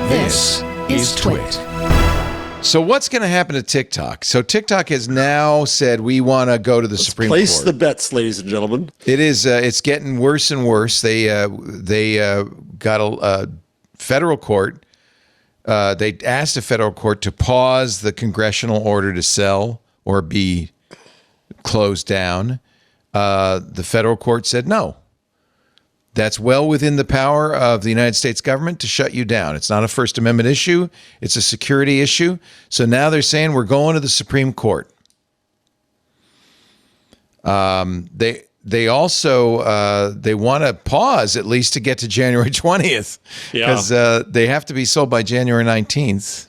This is TWiT. So what's going to happen to TikTok? So TikTok has now said we want to go to the Supreme Court. Place the bets, ladies and gentlemen. It is. It's getting worse and worse. They got a federal court. They asked a federal court to pause the congressional order to sell or be closed down. The federal court said no. That's well within the power of the United States government to shut you down. It's not a First Amendment issue. It's a security issue. So now they're saying we're going to the Supreme Court. They also they want to pause at least to get to January 20th because they have to be sold by January 19th.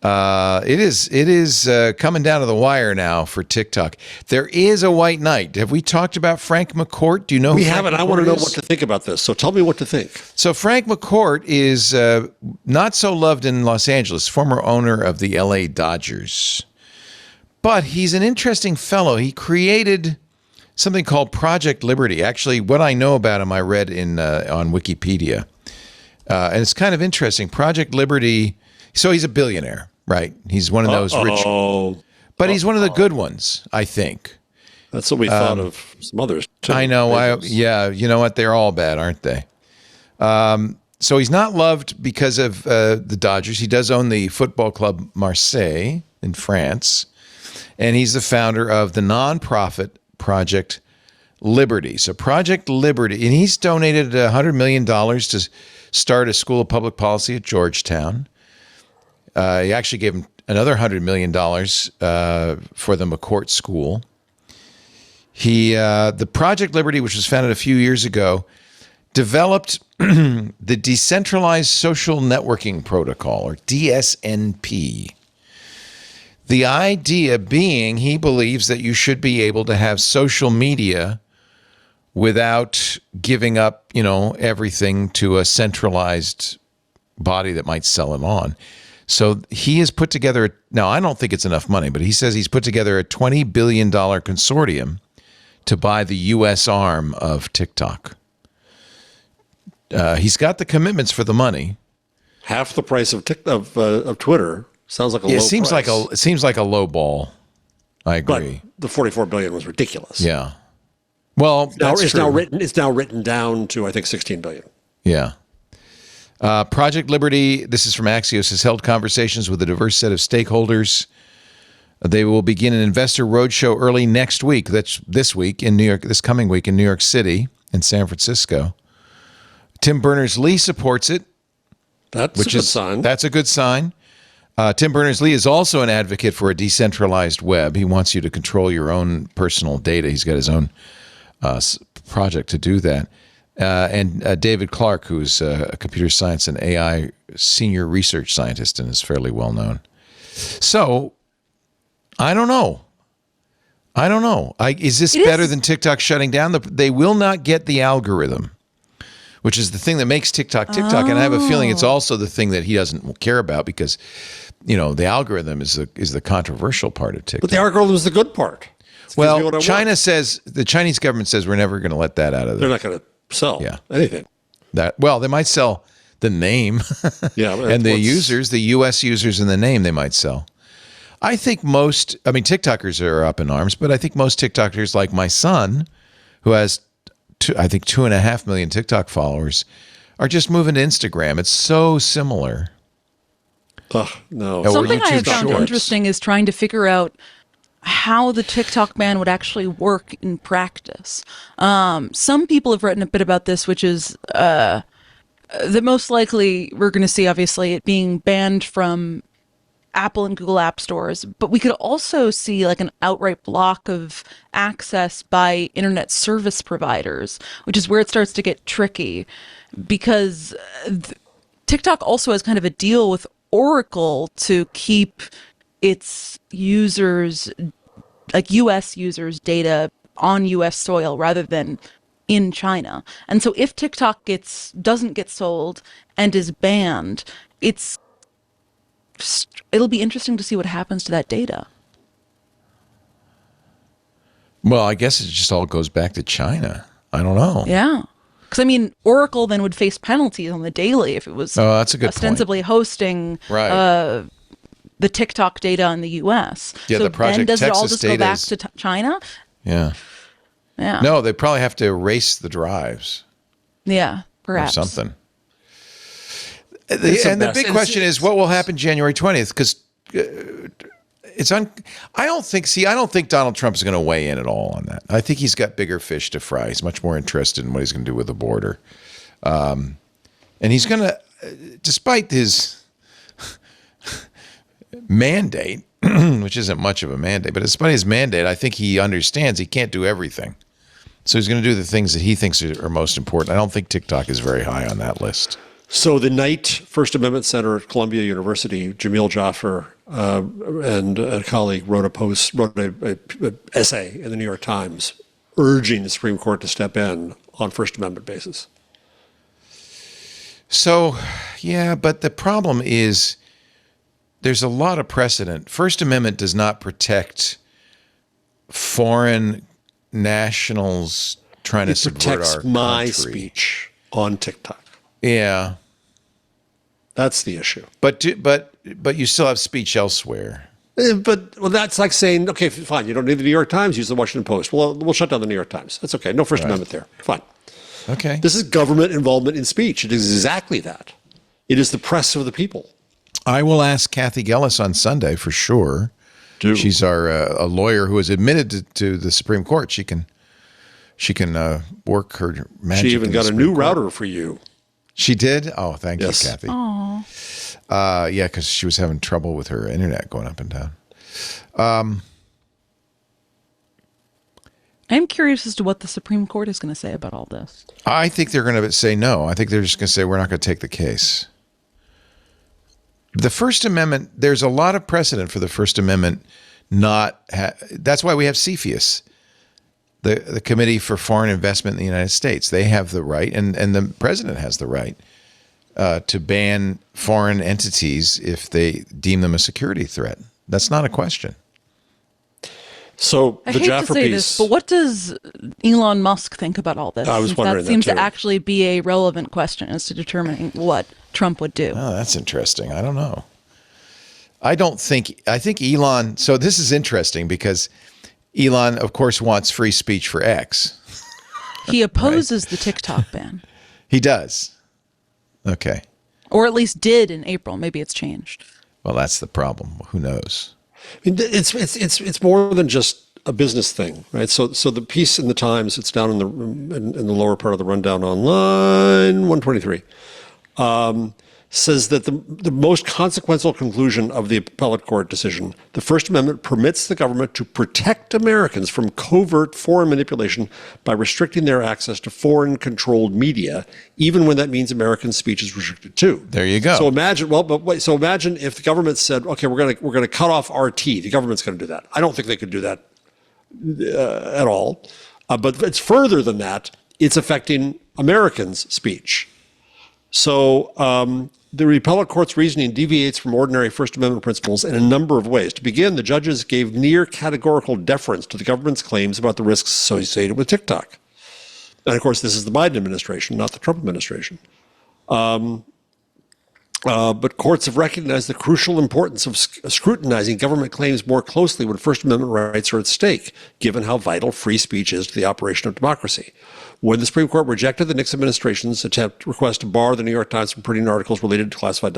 It is coming down to the wire now for TikTok. There is a white knight. Have we talked about Frank McCourt? Do you know? We haven't. I want to know what to think about this. So tell me what to think. So Frank McCourt is not so loved in Los Angeles, former owner of the LA Dodgers. But he's an interesting fellow. He created something called Project Liberty. Actually, what I know about him, I read on Wikipedia. And it's kind of interesting. Project Liberty, so he's a billionaire. Right. He's one of those rich. But he's one of the good ones, I think. That's what we thought of some others, too. I know. Yeah. You know what? They're all bad, aren't they? So he's not loved because of the Dodgers. He does own the football club Marseille in France. And he's the founder of the nonprofit Project Liberty. So Project Liberty, and he's donated $100 million to start a school of public policy at Georgetown. He actually gave him another $100 million for the McCourt School. The Project Liberty, which was founded a few years ago, developed the Decentralized Social Networking Protocol, or DSNP. The idea being he believes that you should be able to have social media without giving up, everything to a centralized body that might sell it on. So he has put together, now I don't think it's enough money, but he says he's put together a $20 billion consortium to buy the U.S. arm of TikTok. He's got the commitments for the money. Half the price of Twitter sounds like a low price. It seems like a low ball. I agree. But the $44 billion was ridiculous. Yeah. Well, it's now written down to, I think, $16 billion. Yeah. Project Liberty, this is from Axios, has held conversations with a diverse set of stakeholders. They will begin an investor roadshow early next week. That's this coming week in New York City and San Francisco. Tim Berners-Lee supports it. That's a good sign. That's a good sign. Tim Berners-Lee is also an advocate for a decentralized web. He wants you to control your own personal data. He's got his own project to do that. And David Clark, who's a computer science and AI senior research scientist and is fairly well known. So, I don't know. Is this better than TikTok shutting down? They will not get the algorithm, which is the thing that makes TikTok TikTok. And I have a feeling it's also the thing that he doesn't care about because, the algorithm is the controversial part of TikTok. But the algorithm is the good part. Well, the Chinese government says we're never going to let that out of there. They're not going to sell anything. They might sell the name and the users, the U.S. users and the name they might sell. I think TikTokers are up in arms, but I think most TikTokers, like my son, who has, 2.5 million TikTok followers, are just moving to Instagram. It's so similar. No. Something I have found interesting is trying to figure out how the TikTok ban would actually work in practice. Some people have written a bit about this, which is that most likely we're going to see, obviously, it being banned from Apple and Google app stores, but we could also see like an outright block of access by internet service providers, which is where it starts to get tricky because TikTok also has kind of a deal with Oracle to keep its users, like US users' data on US soil rather than in China. And so if TikTok doesn't get sold and is banned, it'll be interesting to see what happens to that data. Well, I guess it just all goes back to China. I don't know. Yeah. Because, I mean, Oracle then would face penalties on the daily if it was that's a good ostensibly hosting Right. the TikTok data in the U.S. Yeah, so the Project then does it all Texas just go data back is- to China? Yeah. Yeah. No, they probably have to erase the drives Yeah, or perhaps. something. It's a And the mess. big question is, what will happen January 20th? Because I don't think Donald Trump is going to weigh in at all on that. I think he's got bigger fish to fry. He's much more interested in what he's going to do with the border. And he's going to, despite his mandate, which isn't much of a mandate, but despite his mandate, I think he understands he can't do everything. So he's going to do the things that he thinks are most important. I don't think TikTok is very high on that list. So the Knight First Amendment Center at Columbia University, Jamil Jaffer and a colleague wrote a essay in the New York Times urging the Supreme Court to step in on First Amendment basis. So, yeah, but the problem is there's a lot of precedent. First Amendment does not protect foreign nationals trying to It subvert protects our my country. speech on TikTok. Yeah, That's the issue. but you still have speech elsewhere. But that's like saying, okay, fine, you don't need the New York Times, use the Washington Post. Well, we'll shut down the New York Times. That's okay. No First Amendment there. Fine. Okay. This is government involvement in speech. It is exactly that. It is the press of the people. I will ask Kathy Gellis on Sunday for sure. Do. She's our a lawyer who is admitted to the Supreme Court. She can work her magic. She even in the got a Supreme new Court. router for you. She did? Oh, thank Yes. you, Kathy. Oh, Yeah, because she was having trouble with her internet going up and down. I'm curious as to what the Supreme Court is going to say about all this. I think they're going to say no. I think they're just going to say we're not going to take the case. The First Amendment, there's a lot of precedent for the First Amendment that's why we have CFIUS, the Committee for Foreign Investment in the United States. They have the right, and the president has the right to ban foreign entities if they deem them a security threat. That's not a question. So I the hate Jaffer to say piece. this, but what does Elon Musk think about all this? I was Since wondering that that seems too. to actually be a relevant question as to determining what Trump would do. Oh, that's interesting. I don't know. I think Elon, so this is interesting because Elon, of course, wants free speech for X. He opposes the TikTok ban, He does. Okay. or at least did in April. Maybe it's changed. Well, that's the problem. Who knows? I mean, it's more than just a business thing, right? So the piece in the Times, it's down in the lower part of the rundown on line 123, says that the most consequential conclusion of the appellate court decision, the First Amendment permits the government to protect Americans from covert foreign manipulation by restricting their access to foreign-controlled media, even when that means American speech is restricted too. There you go. So imagine if the government said, okay, we're going to cut off RT. The government's going to do that. I don't think they could do that at all. But it's further than that. It's affecting Americans' speech. So the appellate court's reasoning deviates from ordinary First Amendment principles in a number of ways. To begin, the judges gave near categorical deference to the government's claims about the risks associated with TikTok. And of course, this is the Biden administration, not the Trump administration. But courts have recognized the crucial importance of scrutinizing government claims more closely when First Amendment rights are at stake, given how vital free speech is to the operation of democracy. When the Supreme Court rejected the Nixon administration's request to bar the New York Times from printing articles related to classified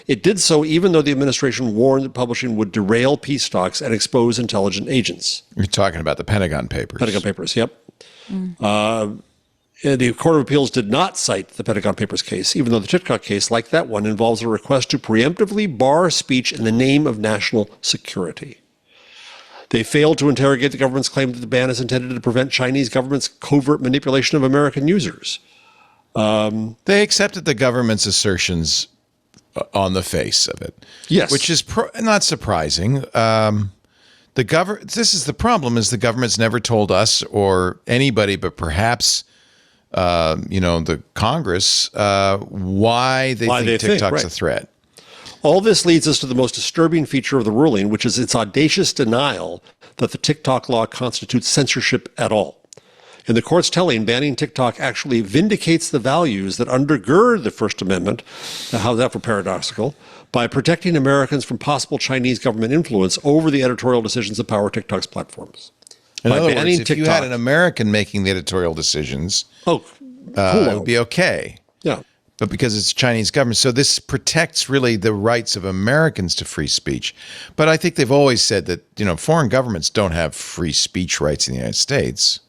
it did so even though the administration warned that publishing would derail peace talks and expose intelligent agents. You're talking about the Pentagon Papers. Pentagon Papers, yep. The Court of Appeals did not cite the Pentagon Papers case, even though the TikTok case, like that one, involves a request to preemptively bar speech in the name of national security. They failed to interrogate the government's claim that the ban is intended to prevent Chinese government's covert manipulation of American users. They accepted the government's assertions on the face of it. Yes. Which is not surprising. This is the problem, is the government's never told us or anybody, but perhaps the Congress, why they think TikTok's a threat. All this leads us to the most disturbing feature of the ruling, which is its audacious denial that the TikTok law constitutes censorship at all. In the court's telling, banning TikTok actually vindicates the values that undergird the First Amendment. Now, how's that for paradoxical? By protecting Americans from possible Chinese government influence over the editorial decisions that power TikTok's platforms. In By other banning words, if you had an American making the editorial decisions, cool. it would be okay. Yeah. But because it's Chinese government, so this protects really the rights of Americans to free speech. But I think they've always said that, foreign governments don't have free speech rights in the United States.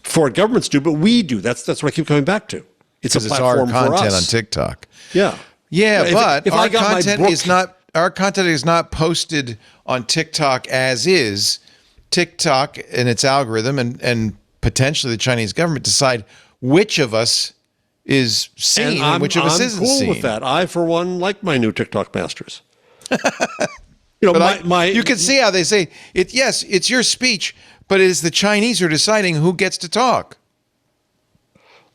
Foreign governments do, but we do. That's what I keep coming back to. It's a platform our content for us. on TikTok. Yeah. Yeah, If our I got my content book- our content is not posted on TikTok as is. TikTok and its algorithm and potentially the Chinese government decide which of us is seen and which of us isn't cool seen. with that. I, for one, like my new TikTok masters. You can see how they say it. Yes, it's your speech, but it is the Chinese who are deciding who gets to talk.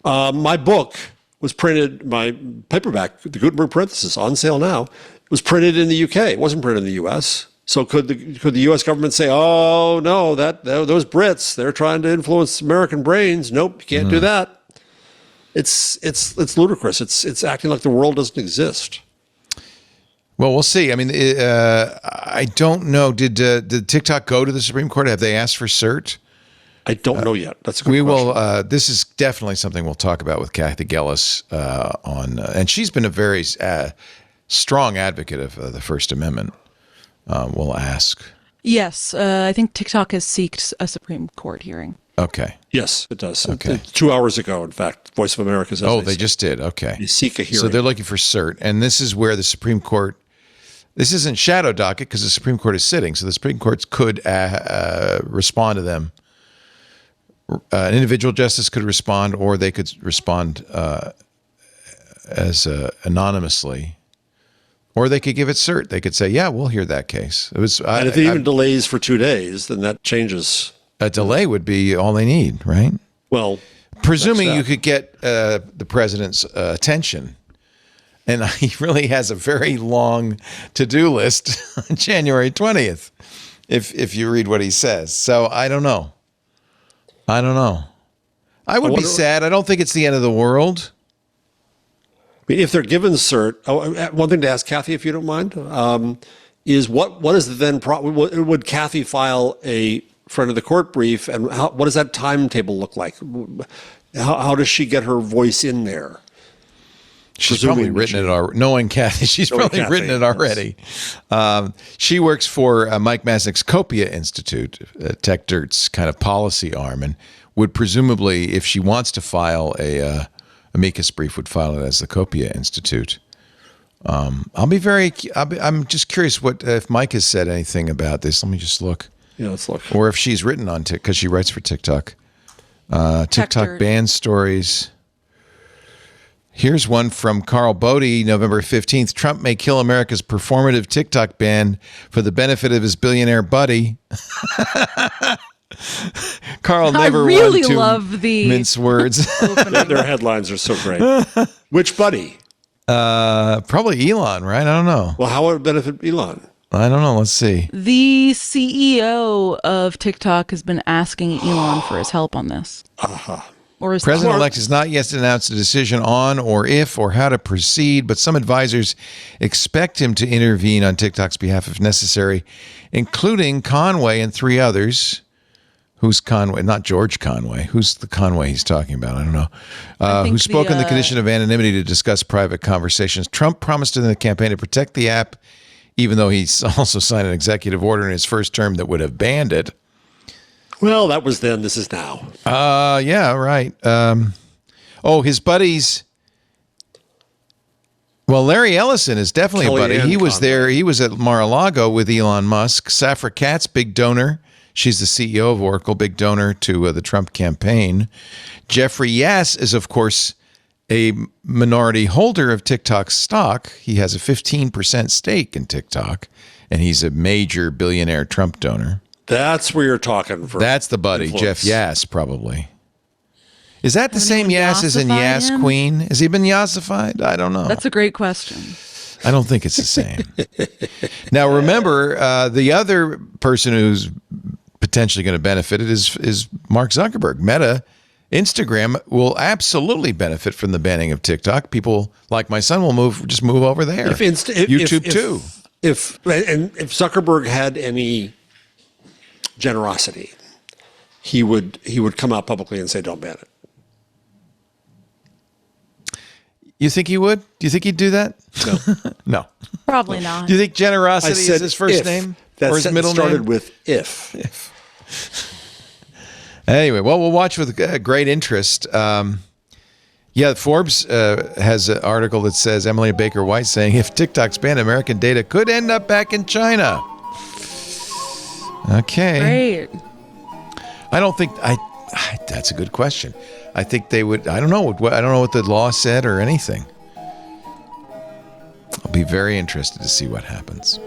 My book was printed, my paperback, the Gutenberg Parenthesis, on sale now, was printed in the UK. It wasn't printed in the US. So could the U.S. government say, "Oh no, those Brits, they're trying to influence American brains"? Nope, you can't do that. It's ludicrous. It's acting like the world doesn't exist. Well, we'll see. I mean, I don't know. Did TikTok go to the Supreme Court? Have they asked for cert? I don't know yet. That's a good question. Will. This is definitely something we'll talk about with Kathy Gellis and she's been a very strong advocate of the First Amendment. We'll ask. Yes, I think TikTok has sought a Supreme Court hearing. Okay. Yes, it does. Okay. 2 hours ago, in fact, Voice of America says. Oh, they just did. Okay. They seek a hearing. So they're looking for cert, and this is where the Supreme Court. This isn't shadow docket because the Supreme Court is sitting, so the Supreme Court could respond to them. An individual justice could respond, or they could respond as anonymously. Or they could give it cert. They could say, "Yeah, we'll hear that case." It was, and if it even delays for 2 days, then that changes. A delay would be all they need, right? Well, presuming you could get the president's attention, and he really has a very long to-do list on January 20th, if you read what he says. So I don't know. I would be sad. I don't think it's the end of the world. I mean, if they're given cert, one thing to ask Kathy, if you don't mind, is what is then? Would Kathy file a friend of the court brief, and what does that timetable look like? How does she get her voice in there? She's probably written it already. Knowing Kathy, she's probably written it already. She works for Mike Masnick's Copia Institute, TechDirt's kind of policy arm, and would presumably, if she wants to file a amicus brief, would file it as the Copia Institute. I'm just curious if Mike has said anything about this. Let me just look. Yeah, let's look. Or if she's written on TikTok, because she writes for TikTok. TikTok ban stories. Here's one from Carl Bodie, November 15th. Trump may kill America's performative TikTok ban for the benefit of his billionaire buddy. Carl never really one to love the mince words. Their headlines are so great. Which buddy? Probably Elon, right? I don't know. Well, how would it benefit Elon? I don't know. Let's see. The CEO of TikTok has been asking Elon for his help on this. Or his President-elect has not yet announced a decision on or if or how to proceed, but some advisors expect him to intervene on TikTok's behalf if necessary, including Conway and 3 others. Who's Conway? Not George Conway. Who's the Conway he's talking about? I don't know. Who spoke on the condition of anonymity to discuss private conversations. Trump promised in the campaign to protect the app, even though he's also signed an executive order in his first term that would have banned it. Well, that was then. This is now. Yeah, right. His buddies. Well, Larry Ellison is definitely a buddy. He was there. He was at Mar-a-Lago with Elon Musk. Safra Catz, big donor. She's the CEO of Oracle, big donor to the Trump campaign. Jeffrey Yass is, of course, a minority holder of TikTok's stock. He has a 15% stake in TikTok, and he's a major billionaire Trump donor. That's where you're talking from. That's the buddy, influence. Jeff Yass, probably. Is that the same Yass as in yassified Yass him? Queen? Has he been yassified? I don't know. That's a great question. I don't think it's the same. Now, remember, the other person who's potentially going to benefit it is Mark Zuckerberg. Meta, Instagram will absolutely benefit from the banning of TikTok. People like my son will just move over there. YouTube too. If Zuckerberg had any generosity, he would come out publicly and say, "Don't ban it." You think he would? Do you think he'd do that? No. No. Probably not. Do you think generosity is his first if. name That or his middle started name? with if. Anyway, well, we'll watch with great interest. Forbes has an article that says Emily Baker White saying if TikTok's banned, American data could end up back in China. Okay. Great. I don't think that's a good question. I think they would. I don't know. I don't know what the law said or anything. I'll be very interested to see what happens.